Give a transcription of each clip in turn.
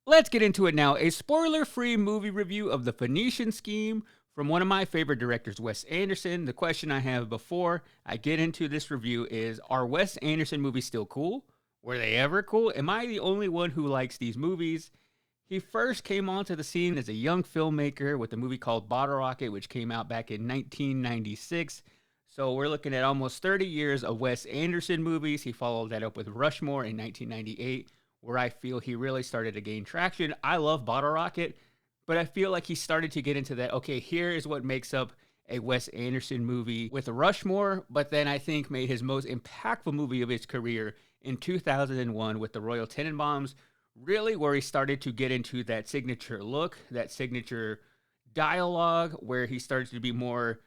Let's get into it now. A spoiler-free movie review of The Phoenician Scheme from one of my favorite directors, Wes Anderson. The question I have before I get into this review is, are Wes Anderson movies still cool? Were they ever cool? Am I the only one who likes these movies? He first came onto the scene as a young filmmaker with a movie called Bottle Rocket, which came out back in 1996. So we're looking at almost 30 years of Wes Anderson movies. He followed that up with Rushmore in 1998, where I feel he really started to gain traction. I love Bottle Rocket, but I feel like he started to get into that. Okay, here is what makes up a Wes Anderson movie with Rushmore, but then I think made his most impactful movie of his career in 2001 with the Royal Tenenbaums, really where he started to get into that signature look, that signature dialogue, where he started to be more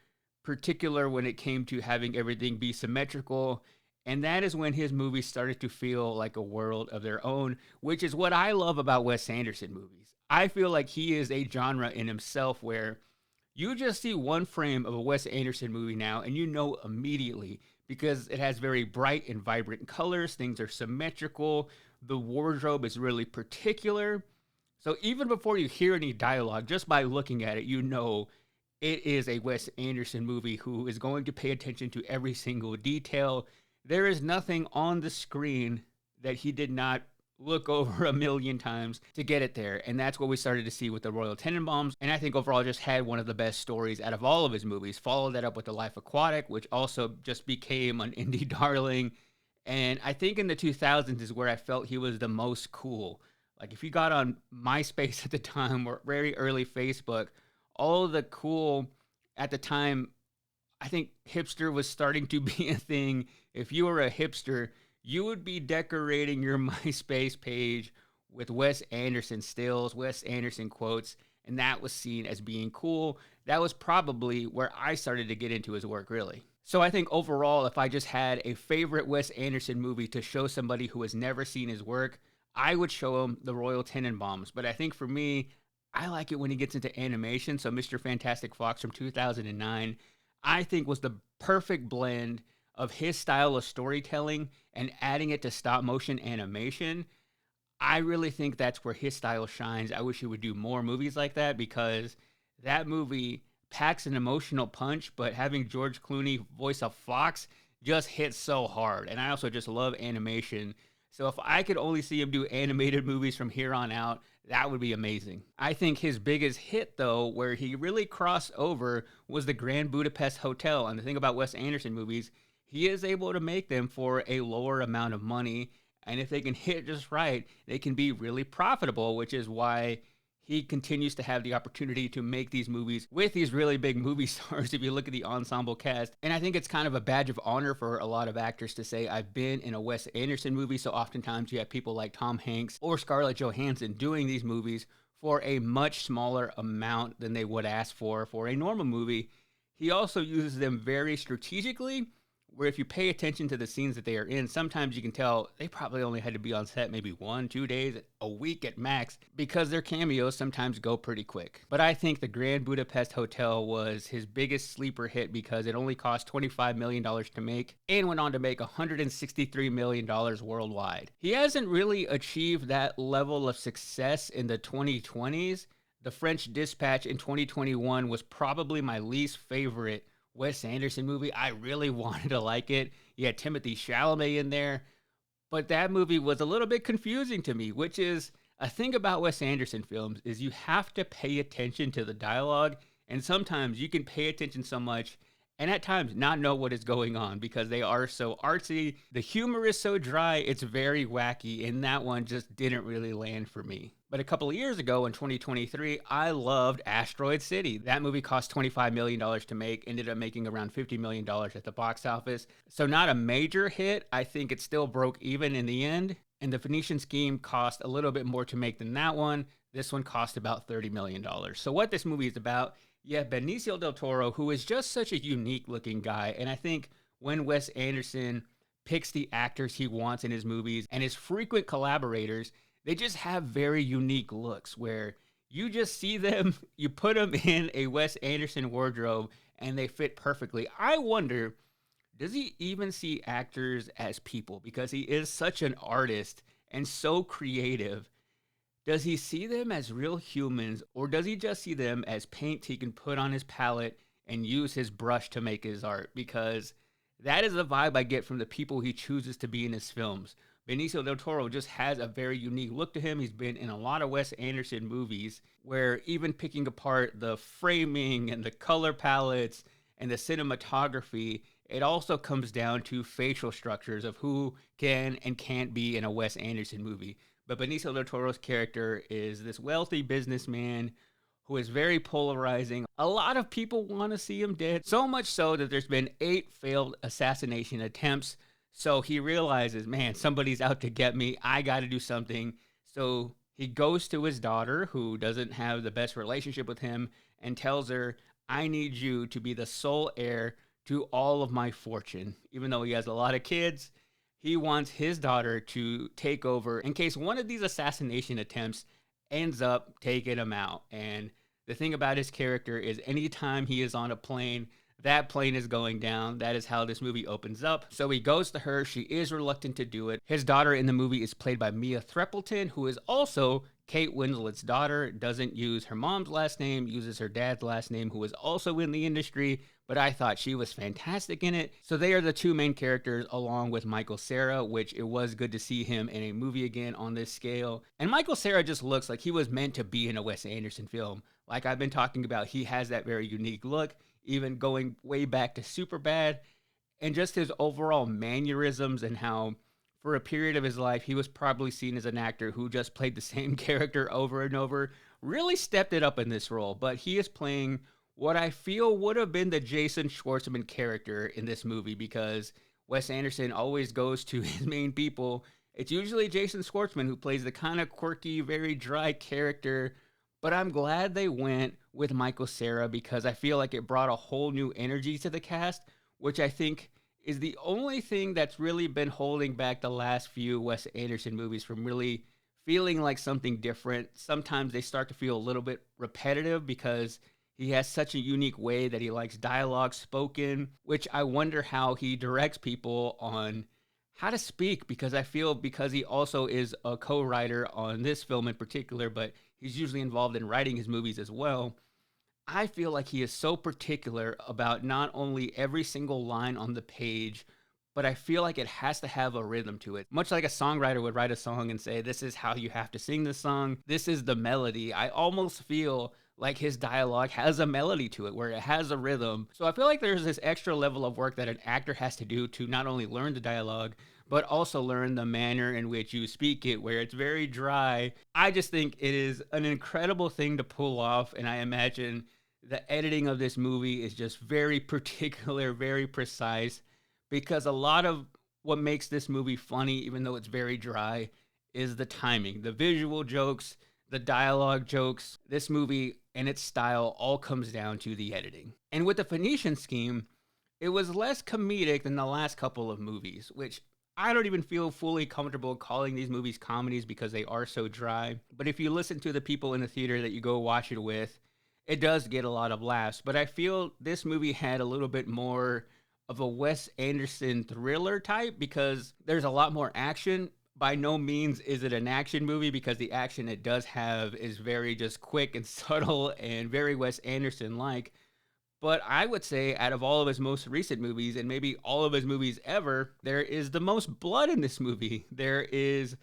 particular when it came to having everything be symmetrical. And that is when his movies started to feel like a world of their own, which is what I love about Wes Anderson movies. I feel like he is a genre in himself where you just see one frame of a Wes Anderson movie now and you know immediately because it has very bright and vibrant colors, things are symmetrical, the wardrobe is really particular. So even before you hear any dialogue, just by looking at it, you know it is a Wes Anderson movie who is going to pay attention to every single detail. There is nothing on the screen that he did not look over a million times to get it there. And that's what we started to see with the Royal Tenenbaums. And I think overall just had one of the best stories out of all of his movies. Followed that up with The Life Aquatic, which also just became an indie darling. And I think in the 2000s is where I felt he was the most cool. Like if you got on MySpace at the time or very early Facebook, all the cool at the time, I think hipster was starting to be a thing. If you were a hipster, you would be decorating your MySpace page with Wes Anderson stills, Wes Anderson quotes, and that was seen as being cool. That was probably where I started to get into his work, really. So I think overall, if I just had a favorite Wes Anderson movie to show somebody who has never seen his work, I would show him The Royal Tenenbaums. But I think for me, I like it when he gets into animation. So Mr. Fantastic Fox from 2009, I think was the perfect blend of his style of storytelling and adding it to stop motion animation. I really think that's where his style shines. I wish he would do more movies like that because that movie packs an emotional punch, but having George Clooney voice a fox just hits so hard. And I also just love animation. So if I could only see him do animated movies from here on out, that would be amazing. I think his biggest hit, though, where he really crossed over, was the Grand Budapest Hotel. And the thing about Wes Anderson movies, he is able to make them for a lower amount of money. And if they can hit just right, they can be really profitable, which is why he continues to have the opportunity to make these movies with these really big movie stars if you look at the ensemble cast. And I think it's kind of a badge of honor for a lot of actors to say, I've been in a Wes Anderson movie. So oftentimes you have people like Tom Hanks or Scarlett Johansson doing these movies for a much smaller amount than they would ask for a normal movie. He also uses them very strategically, where if you pay attention to the scenes that they are in, sometimes you can tell they probably only had to be on set maybe 1-2 days, a week at max, because their cameos sometimes go pretty quick. But I think the Grand Budapest Hotel was his biggest sleeper hit because it only cost $25 million to make and went on to make $163 million worldwide. He hasn't really achieved that level of success in the 2020s. The French Dispatch in 2021 was probably my least favorite Wes Anderson movie. I really wanted to like it. You had Timothée Chalamet in there, but that movie was a little bit confusing to me, which is a thing about Wes Anderson films is you have to pay attention to the dialogue, and sometimes you can pay attention so much and at times not know what is going on because they are so artsy. The humor is so dry, it's very wacky, and that one just didn't really land for me. But a couple of years ago in 2023, I loved Asteroid City. That movie cost $25 million to make, ended up making around $50 million at the box office. So not a major hit. I think it still broke even in the end. And the Phoenician Scheme cost a little bit more to make than that one. This one cost about $30 million. So what this movie is about, you have Benicio Del Toro, who is just such a unique looking guy. And I think when Wes Anderson picks the actors he wants in his movies and his frequent collaborators, they just have very unique looks where you just see them, you put them in a Wes Anderson wardrobe, and they fit perfectly. I wonder, does he even see actors as people? Because he is such an artist and so creative. Does he see them as real humans, or does he just see them as paint he can put on his palette and use his brush to make his art? Because that is the vibe I get from the people he chooses to be in his films. Benicio Del Toro just has a very unique look to him. He's been in a lot of Wes Anderson movies where even picking apart the framing and the color palettes and the cinematography, it also comes down to facial structures of who can and can't be in a Wes Anderson movie. But Benicio del Toro's character is this wealthy businessman who is very polarizing. A lot of people want to see him dead, so much so that there's been 8 failed assassination attempts. So he realizes, man, somebody's out to get me. I got to do something. So he goes to his daughter, who doesn't have the best relationship with him, and tells her, I need you to be the sole heir to all of my fortune. Even though he has a lot of kids, he wants his daughter to take over in case one of these assassination attempts ends up taking him out. And the thing about his character is anytime he is on a plane, that plane is going down. That is how this movie opens up. So he goes to her. She is reluctant to do it. His daughter in the movie is played by Mia Threppleton, who is also Kate Winslet's daughter. Doesn't use her mom's last name, uses her dad's last name, who is also in the industry. But I thought she was fantastic in it. So they are the 2 main characters, along with Michael Cera, which it was good to see him in a movie again on this scale. And Michael Cera just looks like he was meant to be in a Wes Anderson film. Like I've been talking about, he has that very unique look, even going way back to Superbad, and just his overall mannerisms and how for a period of his life he was probably seen as an actor who just played the same character over and over, really stepped it up in this role. But he is playing what I feel would have been the Jason Schwartzman character in this movie, because Wes Anderson always goes to his main people. It's usually Jason Schwartzman who plays the kind of quirky, very dry character. But I'm glad they went with Michael Cera because I feel like it brought a whole new energy to the cast, which I think is the only thing that's really been holding back the last few Wes Anderson movies from really feeling like something different. Sometimes they start to feel a little bit repetitive because he has such a unique way that he likes dialogue spoken, which I wonder how he directs people on how to speak, because I feel because he also is a co-writer on this film in particular, but he's usually involved in writing his movies as well. I feel like he is so particular about not only every single line on the page, but I feel like it has to have a rhythm to it. Much like a songwriter would write a song and say, this is how you have to sing this song. This is the melody. I almost feel like his dialogue has a melody to it where it has a rhythm. So I feel like there's this extra level of work that an actor has to do to not only learn the dialogue, but also learn the manner in which you speak it, where it's very dry. I just think it is an incredible thing to pull off, and I imagine the editing of this movie is just very particular, very precise, because a lot of what makes this movie funny, even though it's very dry, is the timing. The visual jokes, the dialogue jokes, this movie and its style all comes down to the editing. And with the Phoenician Scheme, it was less comedic than the last couple of movies, which I don't even feel fully comfortable calling these movies comedies because they are so dry. But if you listen to the people in the theater that you go watch it with, it does get a lot of laughs. But I feel this movie had a little bit more of a Wes Anderson thriller type because there's a lot more action. By no means is it an action movie because the action it does have is very just quick and subtle and very Wes Anderson-like. But I would say out of all of his most recent movies, and maybe all of his movies ever, there is the most blood in this movie. There is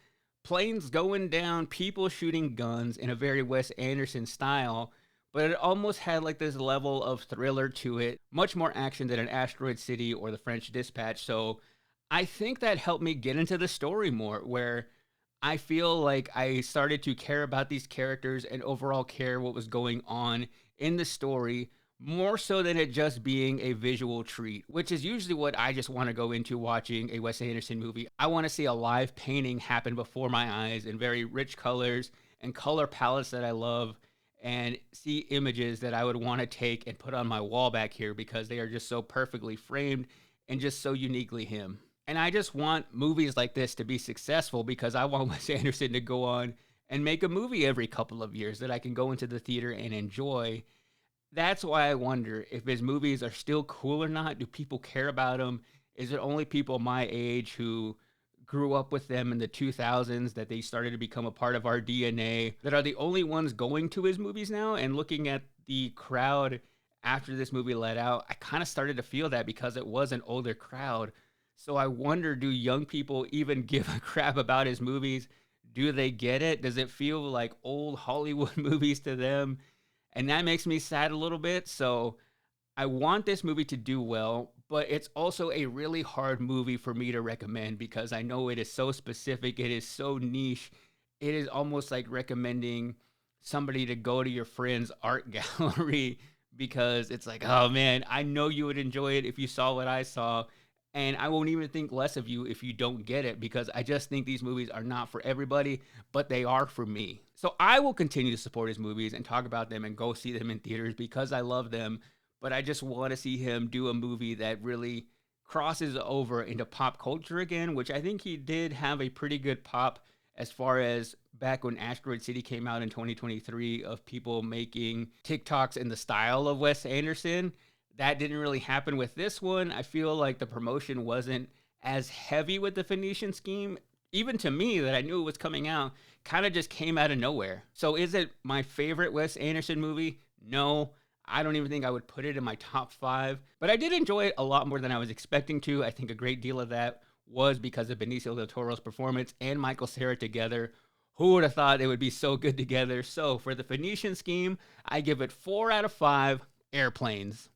planes going down, people shooting guns in a very Wes Anderson style, but it almost had like this level of thriller to it, much more action than an Asteroid City or The French Dispatch. So I think that helped me get into the story more, where I feel like I started to care about these characters and overall care what was going on in the story, more so than it just being a visual treat, which is usually what I just want to go into watching a Wes Anderson movie. I want to see a live painting happen before my eyes in very rich colors and color palettes that I love, and see images that I would want to take and put on my wall back here because they are just so perfectly framed and just so uniquely him. And I just want movies like this to be successful because I want Wes Anderson to go on and make a movie every couple of years that I can go into the theater and enjoy. That's why I wonder if his movies are still cool or not. Do people care about them? Is it only people my age who grew up with them in the 2000s, that they started to become a part of our DNA, that are the only ones going to his movies now. And looking at the crowd after this movie let out, I kind of started to feel that because it was an older crowd. So I wonder, do young people even give a crap about his movies? Do they get it? Does it feel like old Hollywood movies to them? And that makes me sad a little bit. So I want this movie to do well, but it's also a really hard movie for me to recommend because I know it is so specific, it is so niche. It is almost like recommending somebody to go to your friend's art gallery because it's like, oh man, I know you would enjoy it if you saw what I saw. And I won't even think less of you if you don't get it, because I just think these movies are not for everybody, but they are for me. So I will continue to support his movies and talk about them and go see them in theaters because I love them. But I just want to see him do a movie that really crosses over into pop culture again, which I think he did have a pretty good pop as far as back when Asteroid City came out in 2023, of people making TikToks in the style of Wes Anderson. That didn't really happen with this one. I feel like the promotion wasn't as heavy with the Phoenician Scheme. Even to me, that I knew it was coming out, kind of just came out of nowhere. So is it my favorite Wes Anderson movie? No. I don't even think I would put it in my top 5, but I did enjoy it a lot more than I was expecting to. I think a great deal of that was because of Benicio Del Toro's performance and Michael Cera together. Who would have thought they would be so good together? So for the Phoenician Scheme, I give it 4 out of 5 airplanes.